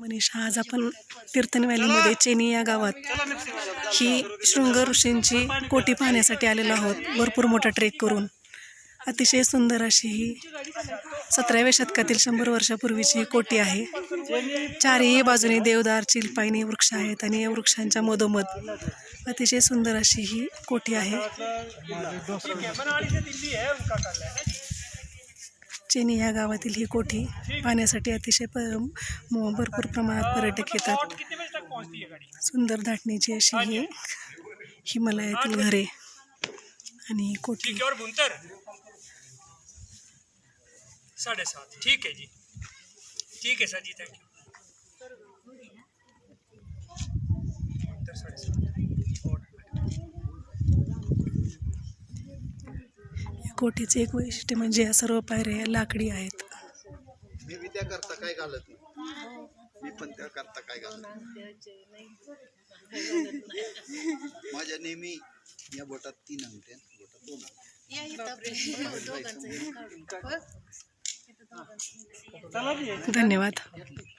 मनीषा. आज आपण तीर्थन व्हॅलीमध्ये चेनी या गावात ही शृंग ऋषींची कोठी पाहण्यासाठी आलेलो आहोत. भरपूर मोठा ट्रेक करून अतिशय सुंदर अशी ही 17व्या शतकातील 100 वर्षापूर्वीची ही कोठी आहे. चारही बाजूने देवदार चिलपाईनी वृक्ष आहेत आणि या वृक्षांच्या मधोमध अतिशय सुंदर अशी ही कोठी आहे. चेनी या गावातील ही कोठी पाहण्यासाठी अतिशय भरपूर प्रमाणात पर्यटक येतात. सुंदर धाटणीची अशी ही हिमालयातील घरे आणि ही कोठी. 7:30 ठीक है जी, ठीक है सर जी, थैंक यू. या कोठीचे एक वैशिष्ट्य म्हणजे या सर्व पायऱ्या लाकडी आहेत. मी विद्या करता काय घालत नाही, मी पण त्या करता काय घालत माझ्या नेहमी या बोटात 3 अंगठे बोटात 2 अंगठे. धन्यवाद.